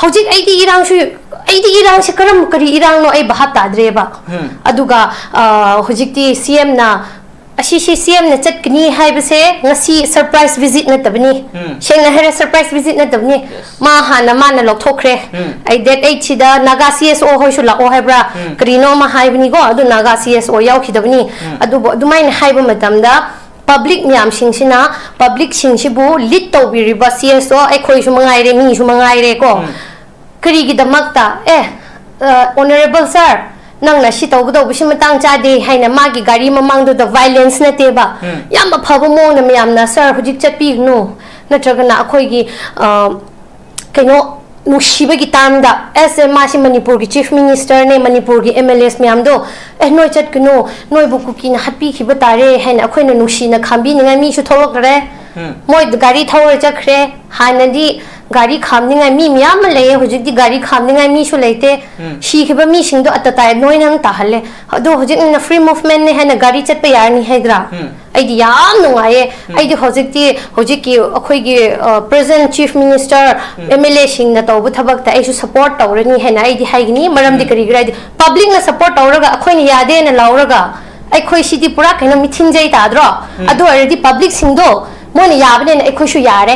hojik aidi irang se karam kari irang no ai bahap tadre ba aduga hojik ti CM na Ashi CM na chat kini hai base ngasi surprise visit na tabni sheng na hera surprise visit na tabni ma hana ma na lok thokre ai date 8 chida naga CSO hoi shu la o hebra krino ma hai bni go adu naga CSO yaw khidabni adu dumai na hai ba matam da public myam singsina public singsibu lead to bi riba CSO ai khoi shu mangai re mi shu mangai re ko kri gi damakta honorable sir nang na shi tawbu do bishi matang cha de haina magi gari mamang do the violence na teba yam phaba mo na myam na sir hujik chapi no natraga na akhoi gi kaino nushiba gi tam da as ma shi manipur gi chief minister ne manipur gi MLAs myam do noi chat kno noi bu ku ki na happy ki batare haina akhoi na nushi na khambi ninga mi shu tholok re moi gari thawar chakre hanadi gari khamninga mi myam leye hojik di gari khamninga mi shu leite shi khiba mi sing do atatai noi nang ta halle ado hojik na free movement ne hana gari chat pa yar ni haidra ai di yam nungaye ai di hojik ki akhoi gi present chief minister MLA sing na tawbu thabak ta ai shu support tawrani hena ai di haigni maram di kari gra public na support tawraga akhoi ni yade na lawraga ai khoi si di pura kaina mithin jai ta dro ado already public sing do mo ni yabne na ai khoi shu yare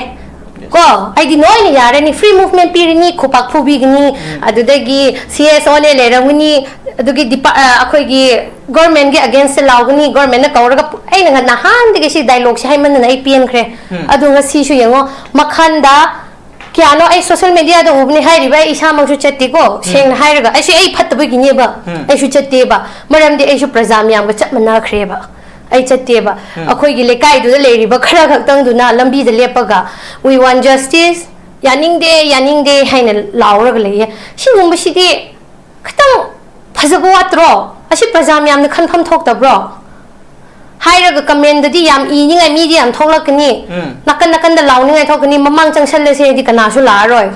ko ai di noi ni yare ni free movement piri ni khopak phubi gni adudagi CSO le le ramuni adugi akhoi gi government gi against lawgni government na kawraga ai na han de si dialogue sai man na ai pn khre adu nga si shu yengo makhanda kyano ai social media da ubni hai ri bai isa ma shu chatti ko seng hai raga ai si ai phat ba gi ne ba ai shu chatti ba maram de ai shu prajam yam ga chat mana khre ba ai chatte ba akhoi gi lekai du le ri ba khara khaktang du na lambi de lepaga we want justice yaning de haina lawra ga le singum ba si de khatang phajabo atro asi prajam yam na khanpham thok ta bro haira ga comment di yam I ni ngai mi di yam thoklak ni nakan da lawni ngai thok ni mamang changsal le se di kana su la roi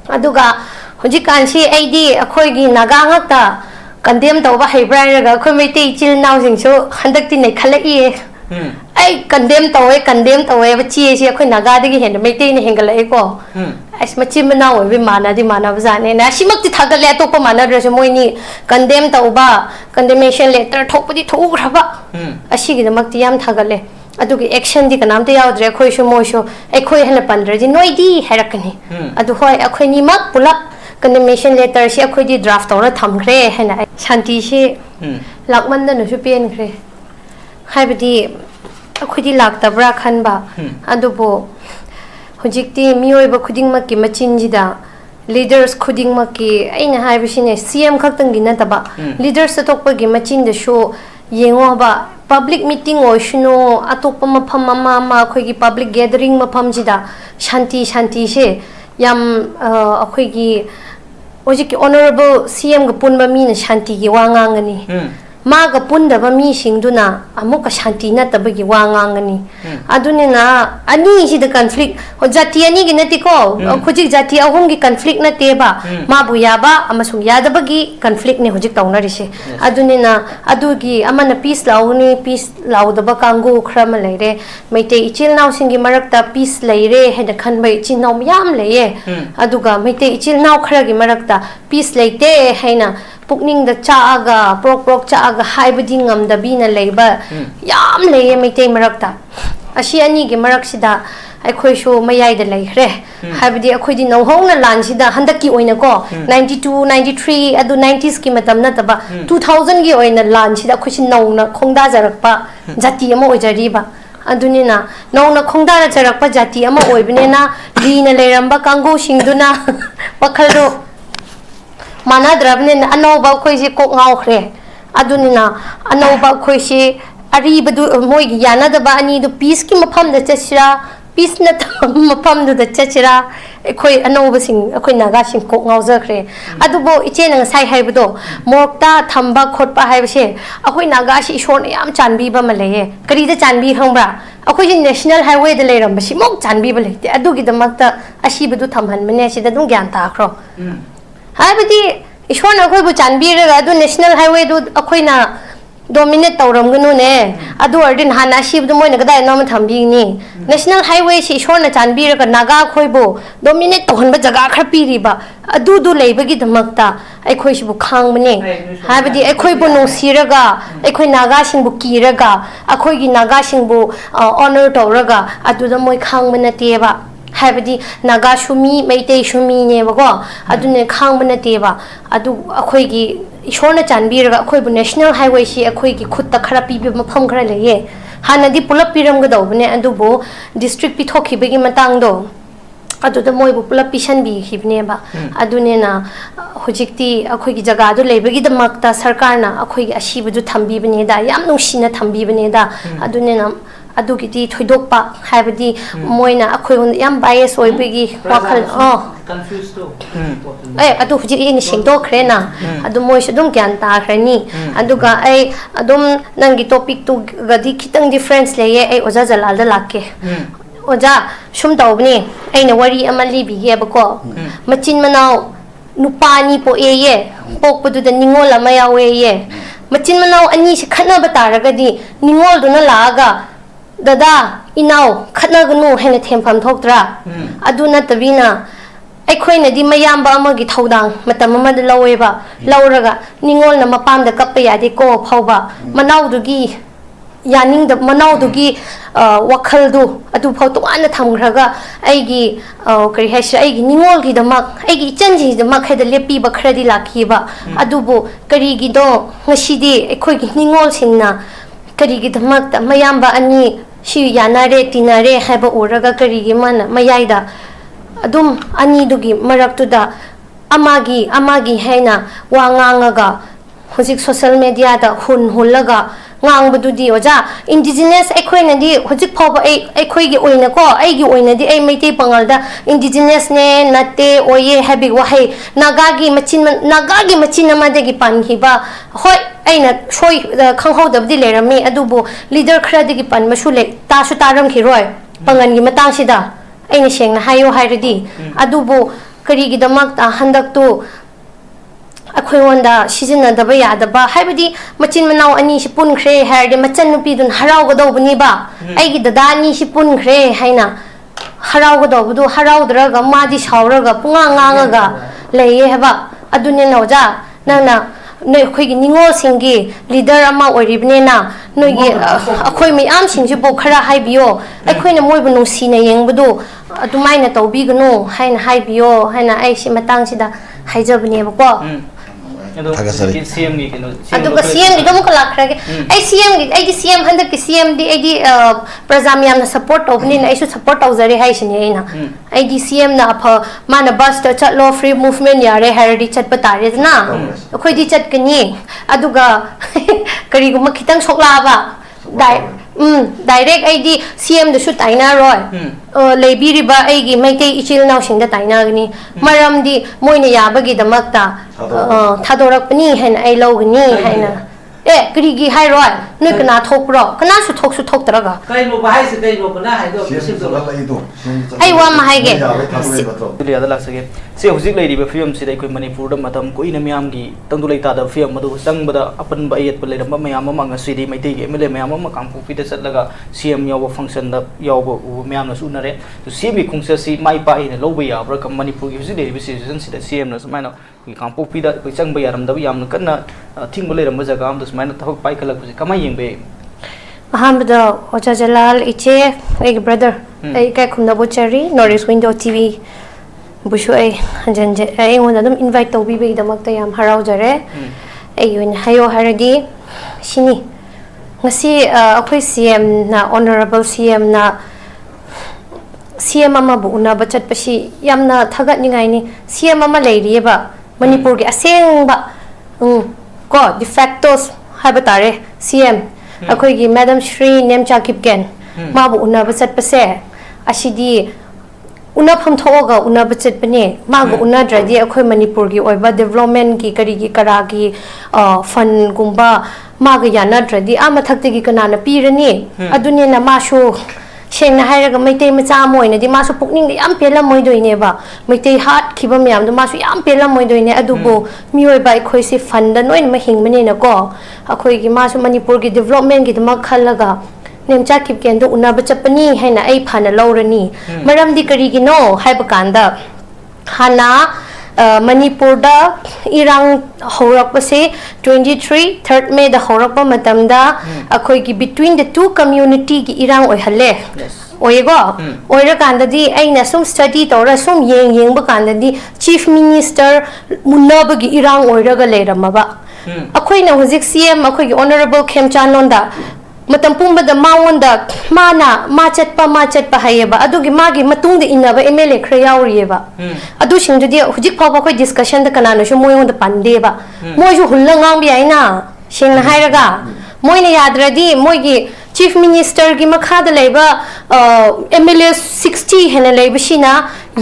aduga hoji kan si ai di akhoi gi naga ngak ta condemn tawba haibra raga khoi mai te chil naw sing so handak ti nei khala I ai condemn tawe ba chi si khoi naga de gi hen mai te ni hengala e ko as machi mana oi bi mana di mana ba jane na simak ti thagal le to pa mana dra se moi ni condemn tawba condemnation letter thokpadi thu graba asi gi mak ti yam thagal le adu gi action di kanam te yaw dre khoi shu moi shu ai khoi hena pandra ji noi di herakani adu hoi akhoi ni mak pulak condemnation letter si akhoi di draft tora thamkhre hena shanti si lakman da no su pen khre haibadi akhoi di laktabra khanba adubo hojik ti mioi ba khuding mak ki machin jida leaders khuding mak ki aina haibisine CM khaktang gi na taba leaders atokpa gi machin da show yengo ba public meeting oishno atokpa mapham ma khoi gi public gathering mapham jida shanti se yam akhoi gi hojik honorable CM ga punba mi na shanti gi wangangani ma ga punda ba mi singduna amuka shanti na tabagi wangangani aduni na ani si the conflict jati ani gi nati ko hojik jati ahum gi conflict na teba ma bu ya ba amasung yada bagi conflict ni hojik tawna rise aduni na adugi amana peace laud ba kangu khrama leire maite ichil naw singi marakta peace leire heda khanbai ichil naw yam leye aduga maite ichil naw khra gi marakta peace leite haina pukning da chaaga prok chaaga haibadi ngam da bina leiba yam leye maite marakta asi ani gi marak sida akhoi sho mayai da leihre haibadi akhoi di no hong na lan sida handaki oina ko 92 93 adu 90s ki matam na taba 2000 gi oina lan sida akhoi si no na khongda jarakpa jati ama ojari ba aduni na no na khongda na jarakpa jati ama oibne na ri na leiramba kango singduna pakhalo mana drabne anoba khoi si kok ngau khre aduni na anoba khoi si ari badu moi gi yana da ba ani do peace ki mapham da chachira peace na mapham da chachira khoi anoba sing khoi naga sing kok ngau ja khre adubo iche nang sai haibado morta thamba khotpa haibse akhoi naga si ishor na yam chanbi ba maleye kari da chanbi khongbra akhoi national highway da leiram ba si mok chanbi ba leite adugi da makta asi badu thamhan mane si da dum gyan ta khro haibadi ishon akhoi bu chanbi ra adu national highway du akhoi na dominate tauramganu ne adu ordin hana shib du moina gadai nom thambi ni national highway si shorna chanbi ra naga khoibo dominate tawhanba jaga khar piri ba adu du leibagi damakta ai khoi sibu khangmane habadi ai khoi bu no siraga ai khoi naga singbu kiraga akhoi gi naga singbu honor tawraga adu da moi khangmana teba habadi naga shumi meitei shumi ne bago adu ne khangmana teba adu akhoi gi ishorna chanbiraga akhoi bu national highway si akhoi gi khutta khara pibi mafam khara leye hanadi pulap piram ga dawbne adu bo district pithoki begi matang do adu da moi bu pulap pisan bi khibne ba adu ne na hojikti akhoi gi jaga du lebegi da makta sarkar na akhoi gi ashibu du thambi bne da yam nungsina thambi bne da adu ne na adu gi ti thoidok pa habadi moina akhoi yam bias oi begi wakhal confused to adu hujik ini singdo krena adu moi sudum gyan ta khrani adu ga ai adum nangi topic tu gadi kitang difference leye ai oja jalal da lakke oja shum tawbni aina wari amali bi ge bako machin manau nupani po ye pokpadu da ningol ama yawe ye machin manau ani se khana bataragadi ningol du na laga dada inau khana gnu hena thempham thoktra adu na tabina ꯑꯩꯈꯣꯏꯅ ꯗꯤ ꯃꯌꯥꯝꯕ ꯑꯃꯒꯤ ꯊꯧꯗꯥꯡ ꯃꯇꯝ ꯑꯃꯗ ꯂꯧꯋꯦꯕ ꯂꯧꯔꯒ ꯅꯤꯡꯉꯣꯜꯅ ꯃꯄꯥꯝꯗ ꯀꯞꯄ ꯌꯥꯗꯦꯀꯣ ꯐꯥꯎꯕ ꯃꯅꯥꯎꯗꯨꯒꯤ ꯌꯥꯅꯤꯡꯗ ꯃꯅꯥꯎꯗꯨꯒꯤ ꯋꯥꯈꯜꯗꯨ ꯑꯗꯨꯐꯥꯎ ꯇꯣꯉꯥꯟꯅ ꯊꯝꯈ꯭ꯔꯒ ꯑꯩꯒꯤ ꯀꯔꯤ ꯍꯥꯏꯁꯤꯔꯥ ꯑꯩꯒꯤ ꯅꯤꯡꯉꯣꯜꯒꯤꯗꯃꯛ ꯑꯩꯒꯤ ꯏꯆꯟꯁꯤꯡꯒꯤꯗꯃꯛ ꯍꯥꯏꯗ ꯂꯦꯞꯄꯤꯕ ꯈꯔꯗꯤ ꯂꯥꯛꯈꯤꯕ ꯑꯗꯨꯕꯨ ꯀꯔꯤꯒꯤꯗꯣ ꯉꯁꯤꯗꯤ ꯑꯩꯈꯣꯏꯒꯤ ꯅꯤꯡꯉꯣꯜꯁꯤꯡꯅ ꯀꯔꯤꯒꯤꯗꯃꯛꯇ ꯃꯌꯥꯝꯕ ꯑꯅꯤ ꯁꯤ ꯌꯥꯅꯔꯦ ꯇꯤꯟꯅꯔꯦ ꯍꯥꯏꯕ ꯎꯔꯒ ꯀꯔꯤꯒꯤ ꯃꯥꯅ ꯃꯌꯥꯏꯗ adum ani dugi maraktuda amagi haina wa ngangaga hojik social media da hullaga ngangbadudi oja indigenous ekhoina di hojik phoba ekhoi gi oina ko ai gi oina di ai meitei pangal da indigenous ne nate oye habi wahai naga gi machin amade gi panhi ba hoi aina shoi khanghodabdi lerami adubu leader khradi gi pan masule ta su taram khiroi pangan gi matang sida aina sengna hayo hairadi adubu karigi damak ta handak tu akhoi wanda sizina daba ya daba haibadi machin manau ani si pun khre hairde machan nupi dun harau ga dobni ba aigi dada ani si pun khre haina harau ga dobudu harau draga madi shauraga punga nganga ga leye haba adune noja nana noi khoi gi ningol singi leader ama oribne na noi gi akhoi mi am sing ji bo khara haibiyo akhoi na moi bu nusi na yengbudu adumaina tawbiganu haina haibiyo haina ai si matang sida haijabne bako CM gi kino aduga CM gi dum kala khrage ai CM gi ai di CM handak ki CM di ai di prajam yamna support obni na ai su support awzare hai sini ai na ai di CM na pha mana bus to chatlo free movement yare hardi chat patare na khoi di chat kani aduga kari gum khitang sokla ba direct ai di CM da su taina roi leibiri ba ai gi maitei ichil naw sing da taina gni maram di moina yabagi damakta थादोरक पनी है ना ऐ लोग नहीं है ना ए करीगी high Roy नुई कना थोक रो कना सु थोक तरगा कई लो बाहाई से कई लो कना हाई दो सिम दो ऐ वा माहाई गे लिया दा लासगे से हुजिक लेरी बे फिल्म से कोई मणिपुर द मतम कोई न म्याम गी तंदु लेता द फिल्म मदु संग बदा अपन ब एत पले रम म्याम म ngasi di mai te mele म्याम म कांगपोक्पी द चतलगा CM याव फंक्शन द याव म्याम न सुनरे तो CM खुंगसे सी माई पाई न लोबे याब्र कम मणिपुर की हुजिक लेरी बे सिचुएशन से CM न समाइना कांगपोक्पी द कोई चंग बे यारम द याम न कन्ना थिंग बले रम जगा am समाइना थक पाई खलक बे कमाई येंबे अहमदा ओजा जलाल इचे एक ब्रदर ए का खुमना बोचरी नॉरिस विंडो टीवी बुशु ए हंजन ए ओना दम इनवाइट तो बी दमक याम हराव जरे ए युन हायो हरदी सिनी ngasi akhoi CM na honorable CM na CM ama bu una bachat pasi yamna thagat ningai ni CM ama leiri ba manipur gi aseng ba ko de facto habatare CM akhoi gi madam Shri Nemcha Kipken ma bu una bachat pase asidi una pham thoga una bachat pane ma go una dradi akhoi manipur gi oiba development gi kari gi kara gi fund gumba ma ga yana dradi ama thakte gi kana na pirani adune na ma shu ꯁꯦꯡꯅ ꯍꯥꯏꯔꯒ ꯃꯩꯇꯩ ꯃꯆꯥ ꯑꯃ ꯑꯣꯏꯅꯗꯤ ꯃꯥꯁꯨ ꯄꯨꯛꯅꯤꯡꯗ ꯌꯥꯝ ꯄꯦꯜꯂꯝꯃꯣꯏꯗꯣꯏꯅꯦꯕ ꯃꯩꯇꯩ ꯍꯥꯠꯈꯤꯕ ꯃꯌꯥꯝꯗꯣ ꯃꯥꯁꯨ ꯌꯥꯝ ꯄꯦꯜꯂꯝꯃꯣꯏꯗꯣꯏꯅꯦ ꯑꯗꯨꯕꯨ ꯃꯤꯑꯣꯏꯕ ꯑꯩꯈꯣꯏꯁꯤ ꯐꯟꯗ ꯂꯣꯏꯅꯃꯛ ꯍꯤꯡꯕꯅꯤꯅꯀꯣ ꯑꯩꯈꯣꯏꯒꯤ ꯃꯥꯁꯨ ꯃꯅꯤꯄꯨꯔꯒꯤ ꯗꯤꯕꯦꯂꯞꯃꯦꯟꯒꯤꯗꯃꯛ ꯈꯜꯂꯒ ꯅꯦꯝꯆꯥ ꯀꯤꯞꯀꯦꯟꯗꯣ ꯎꯅꯕ ꯆꯠꯄꯅꯤ ꯍꯥꯏꯅ ꯑꯩ ꯐꯅ ꯂꯧꯔꯅꯤ ꯃꯔꯝꯗꯤ ꯀꯔꯤꯒꯤꯅꯣ ꯍꯥꯏꯕ ꯀꯥꯟꯗ ꯍꯥꯟꯅ ꯃꯅꯤꯄꯨꯔꯗ ꯏꯔꯥꯡ ꯍꯧꯔꯛꯄꯁꯦ 23 3rd Mayꯗ ꯍꯧꯔꯛꯄ ꯃꯇꯝꯗ ꯑꯩꯈꯣꯏꯒꯤ between the two communityꯒꯤ ꯏꯔꯥꯡ ꯑꯣꯏꯍꯜꯂꯦ ꯑꯣꯏꯌꯦꯀꯣ ꯑꯣꯏꯔꯀꯥꯟꯗꯗꯤ ꯑꯩꯅ ꯁꯨꯝ ꯁ꯭ꯇꯗꯤ ꯇꯧꯔ ꯁꯨꯝ ꯌꯦꯡꯕ ꯀꯥꯟꯗꯗꯤ ꯆꯤꯐ ꯃꯤꯅꯤꯁꯇꯔ ꯃꯨꯟꯅꯕꯒꯤ ꯏꯔꯥꯡ ꯑꯣꯏꯔꯒ ꯂꯩꯔꯝꯃꯕ ꯑꯩꯈꯣꯏꯅ ꯍꯧꯖꯤꯛ CM ꯑꯩꯈꯣꯏꯒꯤ ꯑꯣꯅꯔꯦꯕꯜ ꯈꯦꯝꯆꯥꯟ ꯂꯣꯟꯗ ꯃꯇꯝ ꯄꯨꯝꯕꯗ ꯃꯉꯣꯟꯗ ꯃꯥ ꯆꯠꯄ ꯍꯩꯌꯦꯕ ꯑꯗꯨꯒꯤ ꯃꯥꯒꯤ ꯃꯇꯨꯡꯗ ꯏꯟꯅꯕ MLA ꯈꯔ ꯌꯥꯎꯔꯤꯌꯦꯕ ꯑꯗꯨꯁꯤꯡꯗꯨꯗꯤ ꯍꯧꯖꯤꯛ ꯐꯥꯎꯕ ꯑꯩꯈꯣꯏ ꯗꯤꯁꯀꯁꯟꯗ ꯀꯅꯥꯅꯁꯨ ꯃꯣꯏꯉꯣꯟꯗ ꯄꯟꯗꯦꯕ ꯃꯣꯏꯁꯨ ꯍꯨꯜꯂ ꯉꯥꯡꯕ ꯌꯥꯏꯅ ꯁꯦꯡꯅ ꯍꯥꯏꯔꯒ ꯃꯣꯏꯅ ꯌꯥꯗ꯭ꯔꯗꯤ ꯃꯣꯏꯒꯤ ꯆꯤꯐ ꯃꯤꯅꯤꯁꯇꯔꯒꯤ ꯃꯈꯥꯗ ꯂꯩꯕ MLA 60 ꯍꯦꯟꯅ ꯂꯩꯕꯁꯤꯅ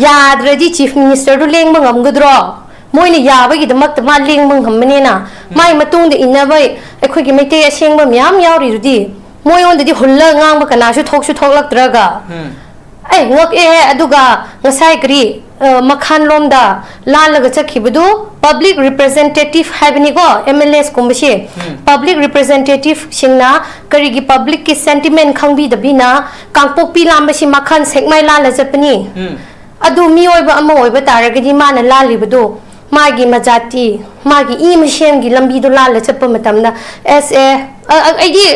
ꯌꯥꯗ꯭ꯔꯗꯤ ꯆꯤꯐ ꯃꯤꯅꯤꯁꯇꯔꯗꯨ ꯂꯦꯡꯕ ꯉꯝꯒꯗ꯭ꯔꯣ ꯃꯣꯏꯅ ꯌꯥꯕꯒꯤꯗꯃꯛꯇ ꯃꯥ ꯂꯦꯡꯕ ꯉꯝꯕꯅꯤꯅ ꯃꯥꯏ ꯃꯇꯨꯡꯗ ꯏꯟꯅꯕ ꯑꯩꯈꯣꯏꯒꯤ ꯃꯩꯇꯩ ꯑꯁꯦꯡꯕ ꯃꯌꯥꯝ ꯌꯥꯎꯔꯤꯗꯨꯗꯤ ꯃꯣꯏꯉꯣꯟꯗꯗꯤ ꯍꯨꯜꯂ ꯉꯥꯡꯕ ꯀꯅꯥꯁꯨ ꯊꯣꯛꯂꯛꯇ꯭ꯔꯒ ꯑꯩ ꯉꯛꯑꯦ ꯑꯗꯨꯒ ꯉꯁꯥꯏ ꯀꯔꯤ ꯃꯈꯥꯟꯂꯣꯝꯗ ꯂꯥꯜꯂꯒ ꯆꯠꯈꯤꯕꯗꯨ ꯄꯕ꯭ꯂꯤꯛ ꯔꯤꯄ꯭ꯔꯦꯖꯦꯟꯇꯦꯇꯤꯚ ꯍꯥꯏꯕꯅꯤꯀꯣ MLAs ꯀꯨꯝꯕꯁꯤ ꯄꯕ꯭ꯂꯤꯛ ꯔꯤꯄ꯭ꯔꯦꯖꯦꯟꯇꯦꯇꯤꯚ ꯁꯤꯡꯅ ꯀꯔꯤꯒꯤ ꯄꯕ꯭ꯂꯤꯛꯀꯤ ꯁꯦꯟꯇꯤꯃꯦꯟ ꯈꯪꯕꯤꯗꯕꯤꯅ ꯀꯥꯡꯄꯣꯛꯄꯤ ꯂꯥꯟꯕꯁꯤ ꯃꯈꯥꯟ ꯁꯦꯛꯃꯥꯏ ꯂꯥꯜꯂ ꯆꯠꯄꯅꯤ ꯑꯗꯨ ꯃꯤꯑꯣꯏꯕ ꯑꯃ ꯑꯣꯏꯕ ꯇꯥꯔꯒꯗꯤ ꯃꯥꯅ ꯂꯥꯜꯂꯤꯕꯗꯨ मागी मजाती मागी ई मशेम की लंबी दो लाल चप्प मतमना ऐसे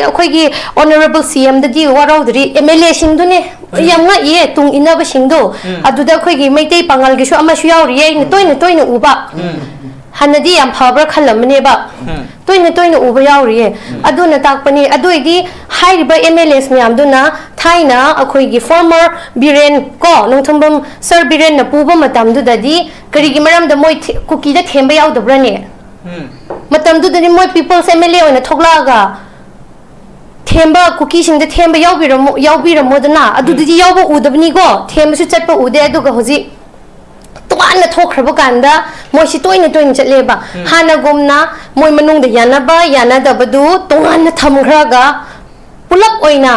अखोगी ऑनरेबल CM ददी वाराउदरी MLA सिंधुने यंगा ये तुंग इनब सिंधु अदुदा अखोगी मैतै पांगल गिसु अमसु यावरिये तोयने उबा हनदी याम फाब्रा खलमनेबा तोयने उबा यावरिये अदुना ताकपनी अदुइदी हाइरिबा MLAs म्यामदुना थाइना अखोगी फॉर्मर बिरेन को नोंथंबम सर बिरेन न पुबा मतमदुददी करिगी मरमदा मोय कुकीदा थेंबा यावदब्राने मतमदुदनी मोय पीपल्स MLA ओइना थोगलागा थेंबा कुकी सिंगदा थेंबा यावबिरमोदना अदुददी यावबा उदबनीगो थेंबसु चटपा उदे अदुगा होजि तोआना थोखरबा कांदा मोयसि तोइने चटलेबा हानागुमना मोय मनुंगदा यानादबदु तोआना थमखरागा पुलप ओइना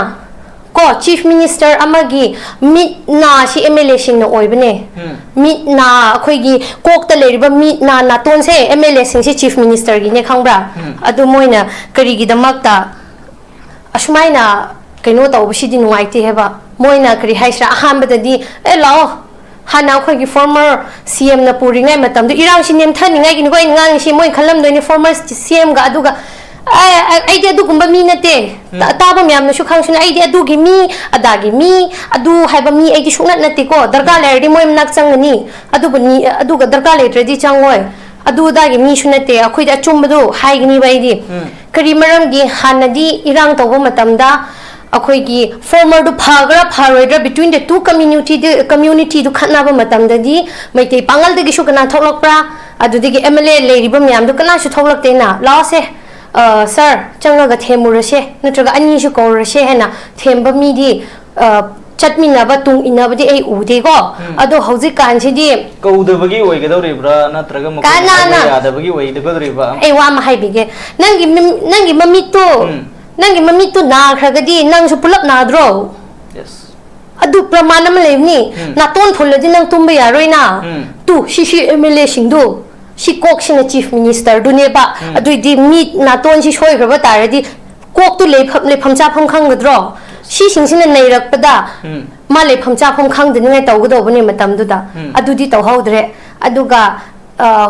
को चीफ मिनिस्टर अमगी मिटना सी MLA सिंगना ओइबने मिटना अखोइगी कोकता लेरिबा मिटना नातोन से MLA सिंग से चीफ मिनिस्टर गिने खंगब्रा अदु मोइना करिगिदमक्ता असुमाइना कइनो तौबसिदि नुवाइते हेबा मोइना करि हाइसरा अहानबददि ए लाओ हाना अखोइगी फॉर्मर CM ना पुरिङाइ मतमदु इरांसि नेमथनिङाइ गिनि गोइ ngang मोइ खलमदोइने फॉर्मर CM गा अदुगा आइदि अदुगुम्बा मी नते ताबा म्यामनसु खांसुना आइदि अदुगी मी अदागी मी अदु हाइबा मी आइदि सुनत नतेको दरकार लेरदि मोइ मनाक चंगनी अदुबनी अदुगा दरकार लेत्रदि चंगोय अदुदागी मी सुनते अखोइदि अचुम्बदु हाइगनी बाइदि करि मरमगी हानदि इरांग तौबा मतमदा अखोइगी फॉर्मर दु फागरा फारोइद्रा बिटवीन द टू कम्युनिटी दु खनाबा मतमददि मैतै पांगलदगी सुकना थोलकप्रा अदुदगी MLA लेरिबा म्याम दु कनासु थोलकतेना लाओसे सर चंगा थेमुरसे नत्रगा अनीसु कौरसे हैना थेंबा मीदी चटमिनाबा तुंग इनाबदी ए उदेगो अदो हौजिक कानसिदी कौदबगी ओइगदौरिब्रा नत्रगा मको यादबगी ओइदगदरिबा ए वामा हाइबिगे नंगी ममितो नाखरगदी नंगसु पुलप नाद्रो यस अदु प्रमाण अम लेबनी नातोन फुलदि नंग तुंबा यारोइना तु सीसी MLA सिंधु सी कोक्सिना चीफ मिनिस्टर दुनेबा अदुइदि मी नातोन सी सोइग्रबा तारदि कोक तु लेफम चाफम खंगद्रो सी सिंसिना नैरकपदा मा लेफम चाफम खंगदनिङाइ तौगदौबने मतमदुदा अदुदि तौहौद्रे अदुगा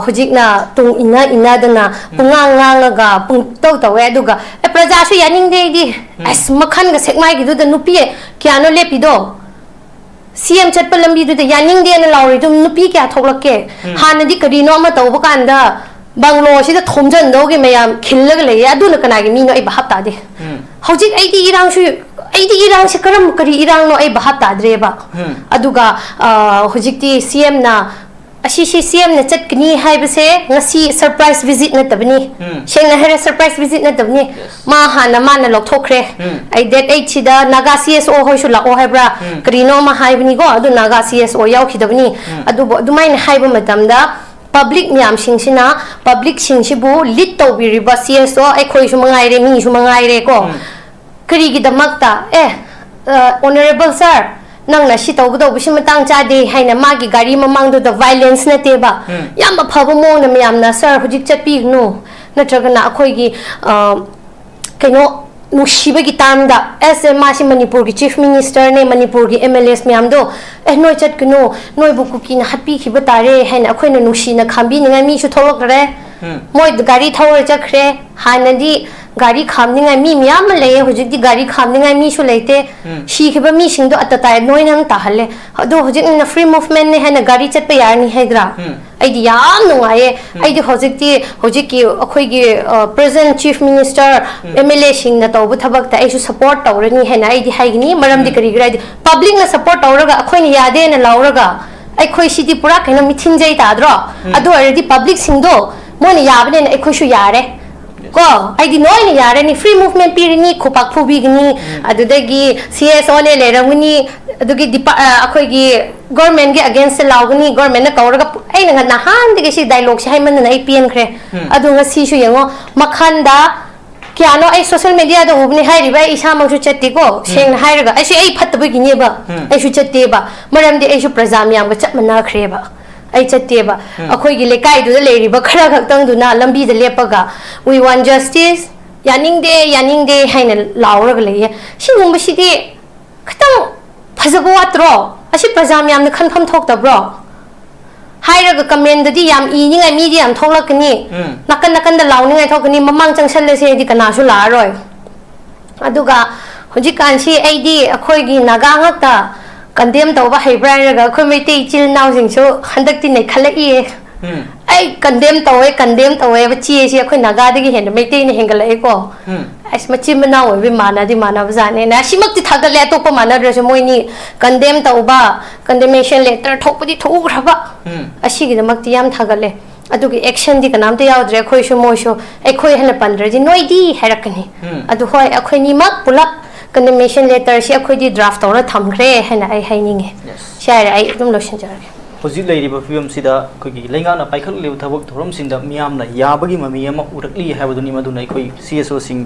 हुजिकना तुंग इनादना पुंगांगांगा पुंतौ तौवे अदुगा ए प्रजासु यानिंगदेदि अस मखनगा सेकमाइगिदुदा नुपि क्यानो लेपिदो CM चटपा लंबीदुदा यानिंगदेना लाउरिदु नुपि क्या थोलके हानदि करिनो अमा तौबा कांदा बंगलो सिदा थोमजनदोगे मयाम खिल्लगा लेय अदुना कनागे मीनो ए भाप तादे हौजिक आइदि इरांग से करी इरांग नो ए भाप ताद्रेबा अदुगा हुजिकति CM ना CM ने चटकनी हाइबसे ngasi सरप्राइज विजिट नतबनी शेंगना हेरे सरप्राइज विजिट नतबनी मा हाना माना लौथोखरे आई डेट 8 सिदा नागा CSO होइसु लाओ हाइब्रा करिनो मा हाइबनी गो अदु नागा CSO यावखिदबनी अदु दुमाइन हाइब मतमदा पब्लिक म्याम सिंगसिना पब्लिक सिंगसिबु लीड तौबिरिबा CSO अखोइसु मंगाइरे मीसु मंगाइरे को करिगिदमक्ता ए honorable sir nang na si tawdo bu sim tang cha de haina magi gari mamang do violence na te ba yam phaba mo na myam na sir hujik chapi no natraga na akhoi gi kaino nushibagi tamda as masi manipur gi chief minister ne manipur gi mls myam do noi chat kuno noi bu kuki na happy khiba tare haina akhoi na nushi na khambi ninga mi su tholok re moi gari thawar chakre hanadi gari khamninga mi myam le hujik di gari khamninga mi su leite shi khiba mi sing do atatai noi nang ta halle do hujik na free movement ne hana gari chat pa yar ni haidra ai di yam nungaye ai di hujik ki akhoi gi present chief minister mla sing na to bu thabak ta ai su support tawrani hena ai di haigni maram di kari gra public na support tawraga akhoi ni yade na lauraga ai khoi si di pura kaina mithin jai ta dro adu already public sing do mo ni yabne na ai khoi su yare ko ai di noi ni yare ni free movement piri ni khopak phubi gni adu dagi cs ole le ramuni adu gi akhoi gi government gi against laugni government na kawraga ai na han de si dialogue si haiman na ai pn khre adu nga si su yengo makhanda kya no ai social media da ubni hai riba isa mang su chatti ko seng hai raga ai si ai phat ba gi ne ba ai su chatti ba maram de ai su prajam yam ga chat mana khre ba ai chatte ba akhoi gi lekai du le ri ba khara khak tang du na lambi de lepaga we want justice yaning de haina laura ga le singum ba si de khatang phajabo atro asi prajam yam na khan pham thok ta bro hai raga comment di yam I ni ngai mi di yam tholak ni nakan da law ni ngai thok ni mamang changsal le se di kana su la roi aduga hojik kan si ai di akhoi gi naga ngak ta condemn tawba hebra raga khoi mai te chil naw sing so handak ti nei khala I ai condemn tawe ba chi si akhoi naga de gi hen mai te ni hengal ai ko as machi mana oi bi mana di mana bajane na simak ti thagale to pa mana dre moi ni condemn tawba condemnation letter thok di thu graba asi gi mak ti yam thagale adu gi action di kanam te yaw dre khoi su moi so ai khoi hana pandre di noi di herakani adu hoi akhoi ni mak pulak condemnation letter si akhoi di draft tawra thamkhre hena ai haininge share ai dum lotion jarge hojik leiriba film sida khoi lenga na paikhat lew thabak thorom singda miyam na yabagi mami ama urakli habaduni maduna khoi cso sing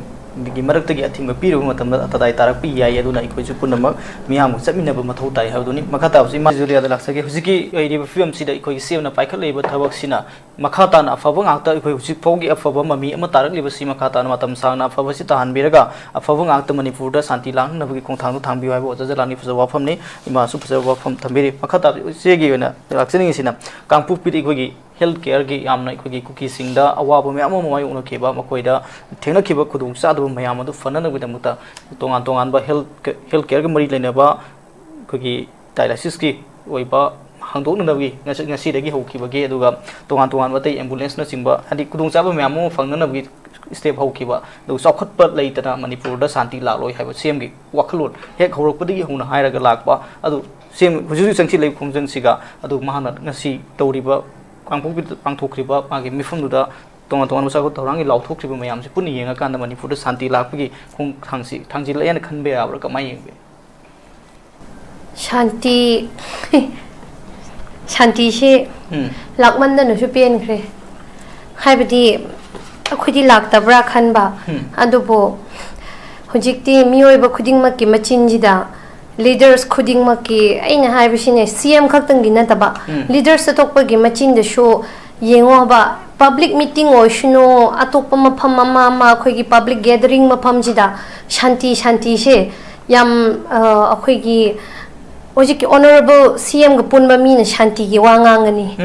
gi marak tagi athing ba piru matam da tadai tarak pi yai aduna khoi chu punamak miyam chapmina ba mathau tai habaduni makhata si ma julia da laksage hojiki leiriba film sida khoi sem na paikhat leiba thabak sina makhata na afaba ngakta khoi hojik fogi afaba mami ama tarak liba si makhata na matam sang na afaba si tahan biraga afaba ngakta manipur da santi lang na bagi khongthang thang bi waibo jajalani fuza wafam ni ima su fuza wafam thambiri makhata segi na laksani sina Kangpokpi di khoi health care gi yamna khoi kuki singda awaba me ama mai uno keba makoida thengna kiba khudung sa du mayam adu fanana bi damuta tongan ba health care ga mari lena ba khoi dialysis ki oiba hangdok na bi ngasi dagi hokiba ge aduga tongan ba tai ambulance na singba hadi khudung sa ba mayam fangna na bi step hokiba du sokhat pat leitana manipur da santi la loi haiba sem gi wakhlot hek horok padi huna hairaga lakba adu sem huju sangsi lei khumjang siga adu mahana ngasi tawriba Kangpokpi pangthokriba magi mifamduda tongan masa ko thorang lauthokriba mayam se puni yenga kanda manipur da santi lakpagi khong thangji layan khanbe abra kamai yengbe shanti se lakman da no su pen khre haibadi akhudi laktabra khanba adubo hojikti miyoi ba khuding makki machinjida leaders khuding makki aina haibisine cm khaktang gi nataba leaders atokpa gi machin da show yengo ba public meeting oishno atokpa mafam ma khoi gi public gathering mafam jida shanti se yam akhoi gi ojiki honorable cm ga punba mi na shanti gi wangangani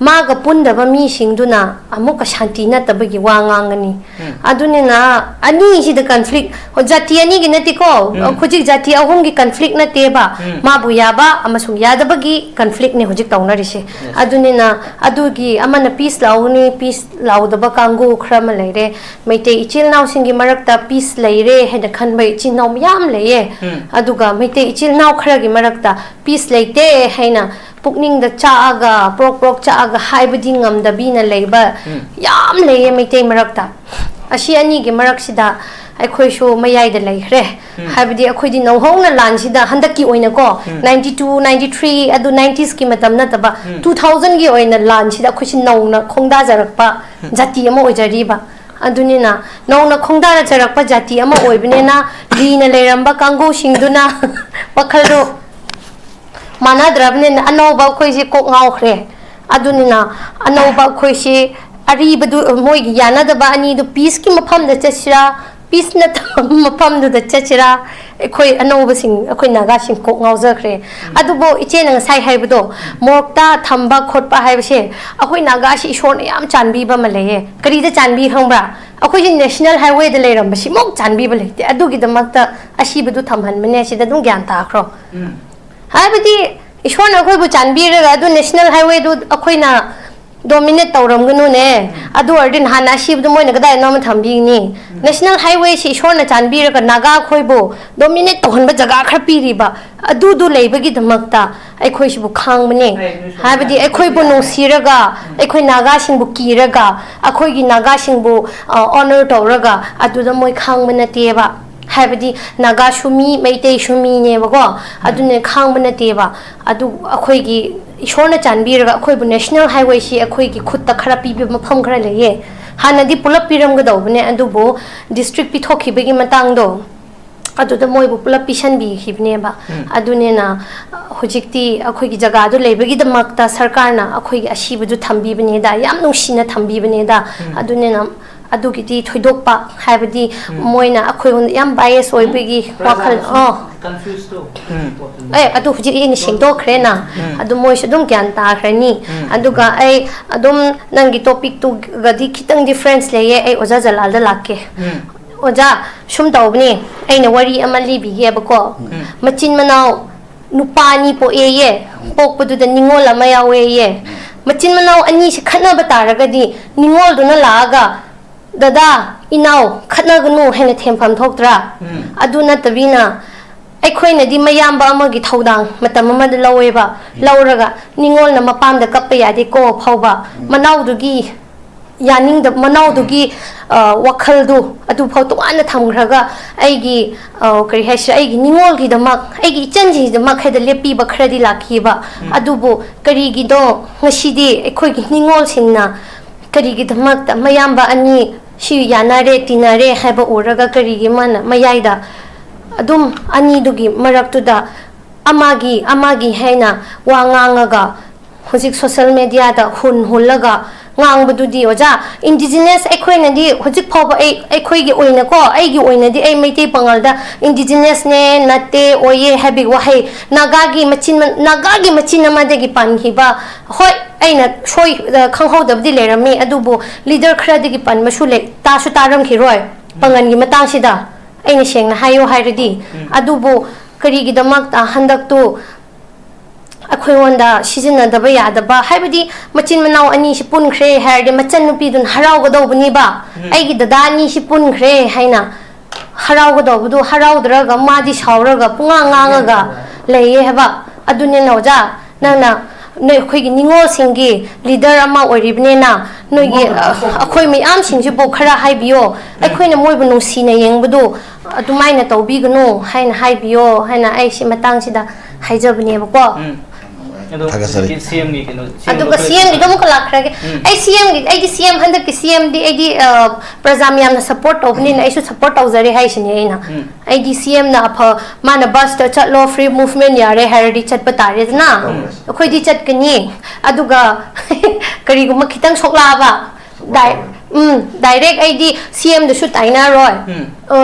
maga punda ba mi singduna amuka shanti na tabagi wangangani adunina ani si the conflict jati ani gi nati ko khujik jati ahum gi conflict na teba mabu yaba amasung yadabagi conflict ni hujik tawna rise adunina adugi amana peace laudaba kangu khrama leire meite ichil naw singi marakta peace leire heda khanbai chinnaw yam leye aduga meite ichil naw khara gi marakta peace leite haina pukning da chaaga prok chaaga haibadi ngamdabi na leiba yam leye meite marakta asi ani gi marak sida akhoi sho mayai da leihre haibadi akhoi di nau hong na lan sida handaki oina ko 92 93 adu 90s ki matam na taba 2000 gi oina lan sida akhoi si nau na khongda jarakpa jati ama ojari ba adunina nongna khongdara charakpa jati ama oibnena lina leramba kangu singduna wakhaldo mana drabne anoba khoisi kok ngaukhre adunina anoba khoisi ari badu moigi yana da ba ani do peace ki mafam da chachira peace na mafam da chachira khoi anoba sing khoi naga sing kok ngaujakre adubo iche nang sai haibdo morta thamba khotpa haibse akhoi naga si ishor na yam chanbi ba male kari da chanbi khambra akhoi national highway da leram ba si mok chanbi ba lete adugi da makta ashi badu thamhan mane si da dum gyan ta khro haibdi ishor na khoi bu chanbi ra adu national highway do akhoi na dominate tauram gnu ne adu ordin hana shib du moina gadai nom thambi ni national highway si shor na chanbi ra naga khoibo dominate tohon ba jaga khar piri ba adu du leibagi dhamakta ai khoi sibu khang mane habadi ai khoi bu no siraga ai khoi naga sing bu kiraga akhoi gi naga sing bu honor tawraga adu da moi khang mane te ba habadi naga shumi meitei shumi ne ba ko adu ne khang mane te ba adu akhoi gi ishorna chanbiraga akhoi bu national highway si akhoi gi khutta khara pi bi mafam khara leye hanadi pulap piram ga dawbne adu bo district pi thokhi begi matang do adu da moi bu pulap pisan bi khibne ba adu ne na hojikti akhoi gi jaga do lebegi da makta sarkar na akhoi gi ashibu du thambi bne da yam nungsina thambi bne da adu ne na adu gi ti thoidokpa haibadi moina akhoi yam bias oibegi wakhal confused to adu huji ini singdo krena adu moi shudum gyan ta khrani adu ga ai adum nangi topic tu gadi kitang difference leye ai oja jalal da lakke oja shum tawbni aina wari amali bi ge bako machin manau nupani po ye pokpudu da ningol ama yawe ye machin manau ani shi khana bataragadi ningol du na laga dada inau khana gnu hena thempam thoktra adu na tabina ꯑꯩꯈꯣꯏꯅ ꯗꯤ ꯃꯌꯥꯝꯕ ꯑꯃꯒꯤ ꯊꯧꯗꯥꯡ ꯃꯇꯝ ꯑꯃꯗ ꯂꯧꯋꯦꯕ ꯂꯧꯔꯒ ꯅꯤꯡꯉꯣꯜꯅ ꯃꯄꯥꯝꯗ ꯀꯞꯄ ꯌꯥꯗꯦꯀꯣ ꯐꯥꯎꯕ ꯃꯅꯥꯎꯗꯨꯒꯤ ꯌꯥꯅꯤꯡꯗ ꯃꯅꯥꯎꯗꯨꯒꯤ ꯋꯥꯈꯜꯗꯨ ꯑꯗꯨꯐꯥꯎ ꯇꯣꯉꯥꯟꯅ ꯊꯝꯈ꯭ꯔꯒ ꯑꯩꯒꯤ ꯀꯔꯤ ꯍꯥꯏꯁꯤꯔꯥ ꯑꯩꯒꯤ ꯅꯤꯡꯉꯣꯜꯒꯤꯗꯃꯛ ꯑꯩꯒꯤ ꯏꯆꯟꯁꯤꯡꯒꯤꯗꯃꯛ ꯍꯥꯏꯗ ꯂꯦꯞꯄꯤꯕ ꯈꯔꯗꯤ ꯂꯥꯛꯈꯤꯕ ꯑꯗꯨꯕꯨ ꯀꯔꯤꯒꯤꯗꯣ ꯉꯁꯤꯗꯤ ꯑꯩꯈꯣꯏꯒꯤ ꯅꯤꯡꯉꯣꯜꯁꯤꯡꯅ ꯀꯔꯤꯒꯤꯗꯃꯛꯇ ꯃꯌꯥꯝꯕ ꯑꯅꯤ ꯁꯤ ꯌꯥꯅꯔꯦ ꯇꯤꯟꯅꯔꯦ ꯍꯥꯏꯕ ꯎꯔꯒ ꯀꯔꯤꯒꯤ ꯃꯥꯅ ꯃꯌꯥꯏꯗ adum ani dugi maraktuda amagi haina wa ngangaga hojik social media da hunlaga ngangbududi oja indigenous ekhoina di hojik phoba ekhoi gi oina ko ai gi oina di ai meitei pangal da indigenous ne nate oye habi wahai naga gi machin amade gi panhi ba hoi aina shoi khanghodabdi lerami adubu leader khradi gi pan masule ta su taram khiroi pangan gi matang sida aina sengna hayo hairadi adubu karigi damak ta handak tu akhoi wanda sizina daba ya daba haibadi machin manau ani si pun khre hairde machan nupi dun harau ga dobni ba aigi dada ani si pun khre haina harau ga dobudu harau draga madi shauraga punga nganga leye haba adune noja nana noi khoi gi ningol singi leader ama oribne na noi gi akhoi mi am sing ji bo khara haibiyo akhoi na moi bu nusi na yengbudu adumaina tawbigunu haina haibiyo haina ai si matang sida haijabne bako Thakasari CM gi kino aduga CM gi dum kala khrage ai CM gi ai di CM handa ki CM di ai di prajamyam na support obni na ai su support auzare hai sini ai na ai di CM na apha mana bus ta chatlo free movement yare hardi chat patare na khoi di chat kani aduga kari gum khitang sokla ba direct ai di CM da su taina roi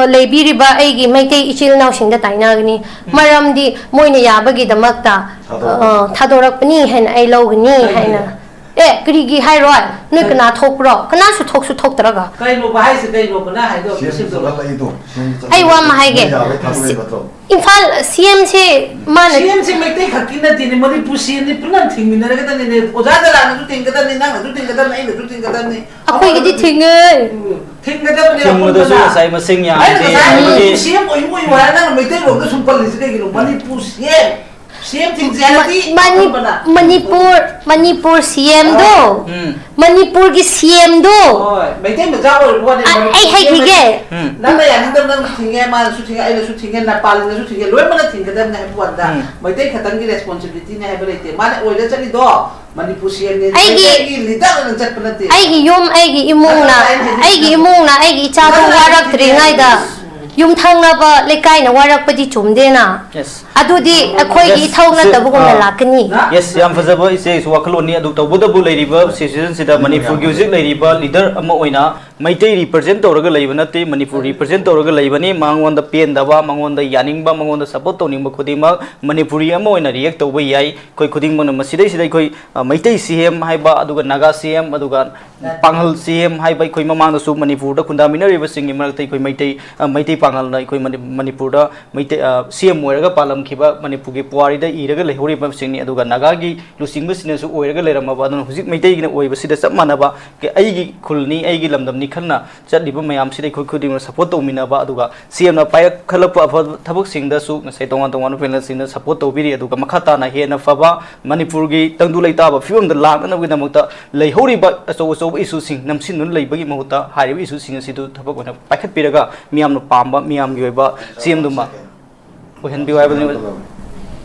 leibiri ba ai gi maitei ichil naw sing da taina gni maram di moina yabagi damakta Tadorakpani hen ai logni haina krigi hai roi noi kana thokro kana su thok taraga kai lo ba hai se kai lo kana hai do ai wa ma hai ge imphal CM se man CM se mekte khakina tini mari pusi ni punan thingmina raga tani ne oja da la du ting kada ni na du ting kada nai du ting kada ni akoi gi thinge thingada ne thingda su sai ma sing ya CM oi wa na mekte lo da sumpal ni se ge lo mani pusi CM tingzalati Manipur CM do Manipur ki CM do mai tem ba jawo ko ne ai hai kige nang ya nang nang tinge ma su tinge ai su tinge na pal na su tinge loi mana tinge da na bu da mai tem khatan ki responsibility ne hai bele te ma oi da chali do Manipur CM ne ai gi leader na chat pana te ai gi yom ai gi imung na ai gi cha do warak tri ngai da yum thang na ba lekai na warak pa di chum de na yes adudi akhoi gi thau na tabu ko na lakani yes yam fazaba ise su wakalo ni adu tabu da bu leiriba situation sida Manipur gi hujik leiriba leader ama oina maitai represent tawraga leiba nate Manipur represent tawraga leiba ni mangonda pen daba mangonda yaningba mangonda support tawningba khudima Manipuri ama oina react tawba yai koi khuding mana masidai sidai koi maitai CM haiba aduga naga CM aduga panghal CM haiba koi mamang su Manipur da khundamina riba singi maraktai koi maitai panghal na koi Manipur da maitai CM oiraga palam khiba Manipur gi puari da iraga lehori ba singni aduga naga gi lusingba sine su oiraga lerama ba adun hujik maitai gi na oiba sida chap manaba ke aigi khulni aigi lamdamni khanna chadliba mayam sidai khoi khuding support tawmina ba aduga CM na payak khalapa thabak singda su ngasai tongan tongan panel singna support tawbiri aduga makhata na hena faba Manipur gi tangdu leita ba fium da lakna gi namakta leihori ba aso isu sing namsin nun leibagi mahuta hariba isu sing asidu thabak ona pakhat piraga miyam no pamba miyam gi oiba CM duma ohen bi waiba